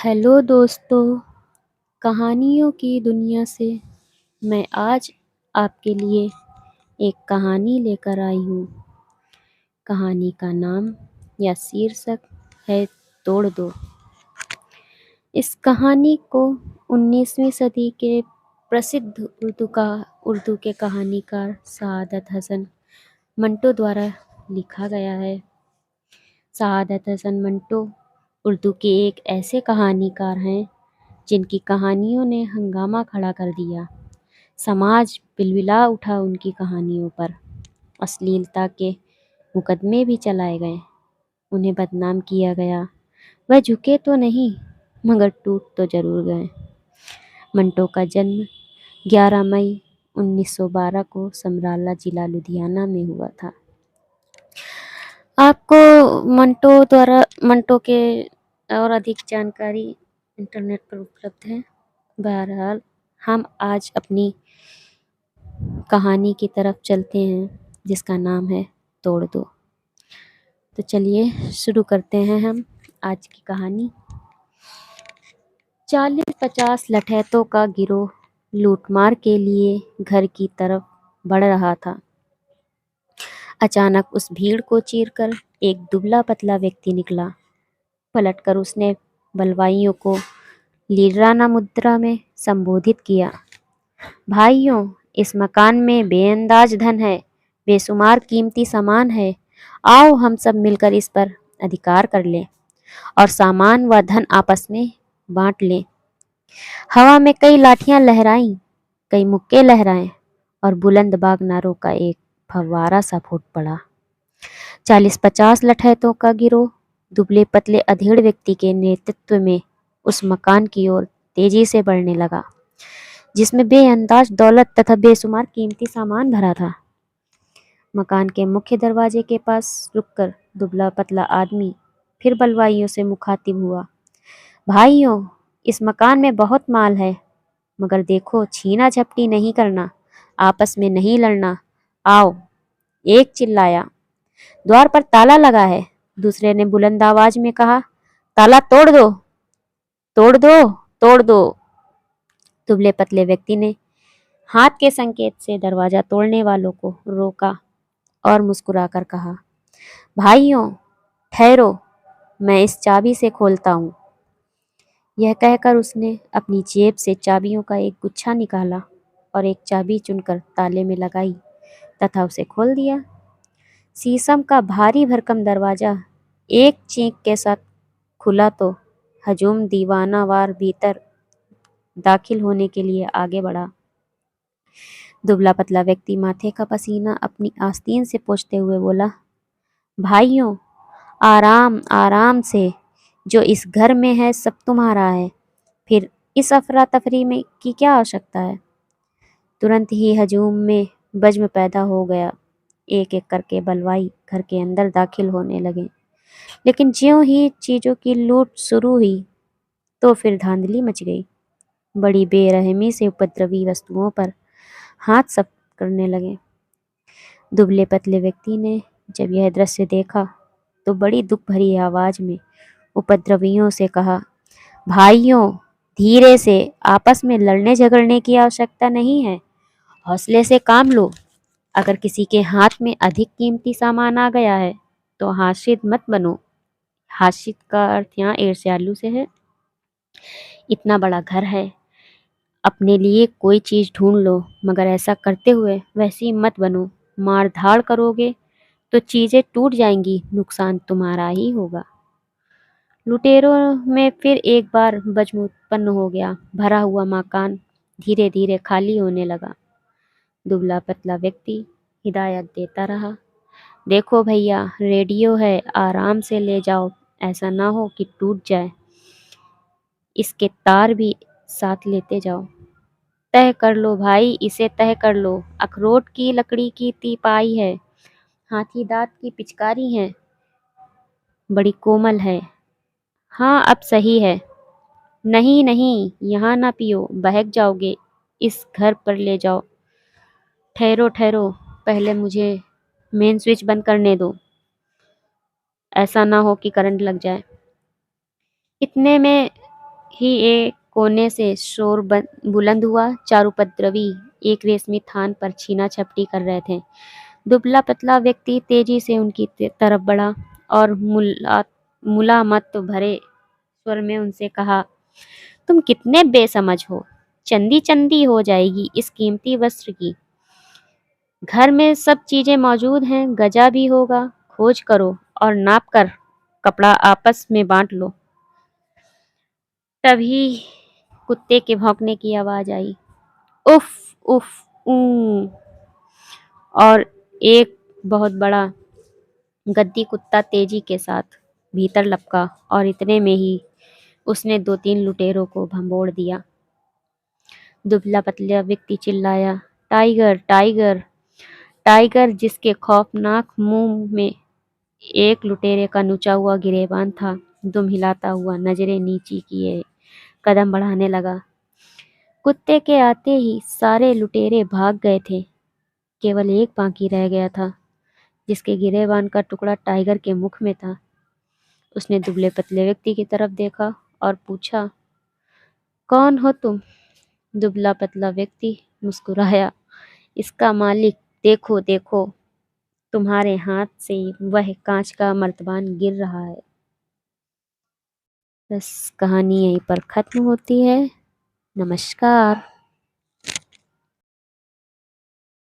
Hello दोस्तों, कहानियों की दुनिया से मैं आज आपके लिए एक कहानी लेकर आई हूँ। कहानी का नाम या शीर्षक है तोड़ दो। इस कहानी को 19वीं सदी के प्रसिद्ध उर्दू के कहानीकार सआदत हसन मंटो द्वारा लिखा गया है। सआदत हसन मंटो उर्दू के एक ऐसे कहानीकार हैं जिनकी कहानियों ने हंगामा खड़ा कर दिया। समाज बिलबिला उठा उनकी कहानियों पर। अश्लीलता के मुकदमे भी चलाए गए, उन्हें बदनाम किया गया। वह झुके तो नहीं मगर टूट तो जरूर गए। मंटो का जन्म 11 मई 1912 को समराला जिला लुधियाना में हुआ था। आपको मंटो के और अधिक जानकारी इंटरनेट पर उपलब्ध है। बहरहाल हम आज अपनी कहानी की तरफ चलते हैं जिसका नाम है तोड़ दो। तो चलिए शुरू करते हैं हम आज की कहानी। 40-50 लठैतों का गिरोह लूटमार के लिए घर की तरफ बढ़ रहा था। अचानक उस भीड़ को चीरकर एक दुबला पतला व्यक्ति निकला। पलटकर उसने बलवाइयों को लीडराना मुद्रा में संबोधित किया। भाइयों, इस मकान में बेअंदाज धन है, बेशुमार कीमती सामान है। आओ हम सब मिलकर इस पर अधिकार कर लें और सामान व धन आपस में बांट लें। हवा में कई लाठियां लहराईं, कई मुक्के लहराए और बुलंद बाग नारों का एक फव्वारा सा फूट पड़ा। 40-50 लठैतों का गिरोह दुबले पतले अधेड़ व्यक्ति के नेतृत्व में उस मकान की ओर तेजी से बढ़ने लगा जिसमें बेअंदाज दौलत तथा बेशुमार कीमती सामान भरा था। मकान के मुख्य दरवाजे के पास रुककर दुबला पतला आदमी फिर बलवाइयों से मुखातिब हुआ। भाइयों, इस मकान में बहुत माल है, मगर देखो छीना झपटी नहीं करना, आपस में नहीं लड़ना। आओ, एक चिल्लाया। द्वार पर ताला लगा है। दूसरे ने बुलंद आवाज में कहा, ताला तोड़ दो, तोड़ दो, तोड़ दो। दुबले पतले व्यक्ति ने हाथ के संकेत से दरवाजा तोड़ने वालों को रोका और मुस्कुराकर कहा, भाइयों ठहरो, मैं इस चाबी से खोलता हूँ। यह कहकर उसने अपनी जेब से चाबियों का एक गुच्छा निकाला और एक चाबी चुनकर ताले में लगाई तथा उसे खोल दिया। शीशम का भारी भरकम दरवाजा एक चींक के साथ खुला तो हजूम दीवानावार भीतर दाखिल होने के लिए आगे बढ़ा। दुबला पतला व्यक्ति माथे का पसीना अपनी आस्तीन से पोंछते हुए बोला, भाइयों आराम आराम से, जो इस घर में है सब तुम्हारा है, फिर इस अफरा तफरी में की क्या आवश्यकता है। तुरंत ही हजूम में बज्म पैदा हो गया। एक एक करके बलवाई घर के अंदर दाखिल होने लगे, लेकिन ज्यों ही चीजों की लूट शुरू हुई तो फिर धांधली मच गई। बड़ी बेरहमी से उपद्रवी वस्तुओं पर हाथ सब करने लगे। दुबले पतले व्यक्ति ने जब यह दृश्य देखा तो बड़ी दुख भरी आवाज में उपद्रवियों से कहा, भाइयों धीरे से, आपस में लड़ने झगड़ने की आवश्यकता नहीं है, हौसले से काम लो। अगर किसी के हाथ में अधिक कीमती सामान आ गया है तो हाशिद मत बनो। हाशिद का अर्थ यहाँ ईर्ष्यालु से है। इतना बड़ा घर है, अपने लिए कोई चीज ढूंढ लो, मगर ऐसा करते हुए वैसी मत बनो। मार धाड़ करोगे तो चीजें टूट जाएंगी, नुकसान तुम्हारा ही होगा। लुटेरों में फिर एक बार बज्म उत्पन्न हो गया। भरा हुआ मकान धीरे धीरे खाली होने लगा। दुबला पतला व्यक्ति हिदायत देता रहा, देखो भैया, रेडियो है, आराम से ले जाओ, ऐसा ना हो कि टूट जाए। इसके तार भी साथ लेते जाओ। तह कर लो भाई, इसे तह कर लो। अखरोट की लकड़ी की तीपाई है, हाथी दांत की पिचकारी है, बड़ी कोमल है। हाँ अब सही है। नहीं नहीं, यहाँ ना पियो, बहक जाओगे, इस घर पर ले जाओ। ठहरो ठहरो, पहले मुझे मेन स्विच बंद करने दो, ऐसा ना हो कि करंट लग जाए। इतने में ही एक कोने से शोर बुलंद हुआ। चार उपद्रवी एक रेशमी थान पर छीना झपटी कर रहे थे। दुबला पतला व्यक्ति तेजी से उनकी तरफ बढ़ा और मुलामत भरे स्वर में उनसे कहा, तुम कितने बेसमझ हो। चंदी चंदी हो जाएगी इस कीमती वस्त्र की। घर में सब चीजें मौजूद हैं, गजा भी होगा। खोज करो और नाप कर कपड़ा आपस में बांट लो। तभी कुत्ते के भौंकने की आवाज आई। उफ उफ ऊ। और एक बहुत बड़ा गद्दी कुत्ता तेजी के साथ भीतर लपका और इतने में ही उसने दो तीन लुटेरों को भंबोड़ दिया। दुबला पतला व्यक्ति चिल्लाया, टाइगर टाइगर टाइगर। जिसके खौफनाक मुंह में एक लुटेरे का नुचा हुआ गिरेबान था। दुम हिलाता हुआ नजरें नीची किए कदम बढ़ाने लगा। कुत्ते के आते ही सारे लुटेरे भाग गए थे। केवल एक बाकी रह गया था, जिसके गिरेबान का टुकड़ा टाइगर के मुख में था। उसने दुबले पतले व्यक्ति की तरफ देखा और पूछा, कौन हो तुम? दुबला पतला व्यक्ति मुस्कुराया, इसका मालिक। देखो देखो, तुम्हारे हाथ से वह कांच का मर्तबान गिर रहा है। बस कहानी यहीं पर खत्म होती है। नमस्कार।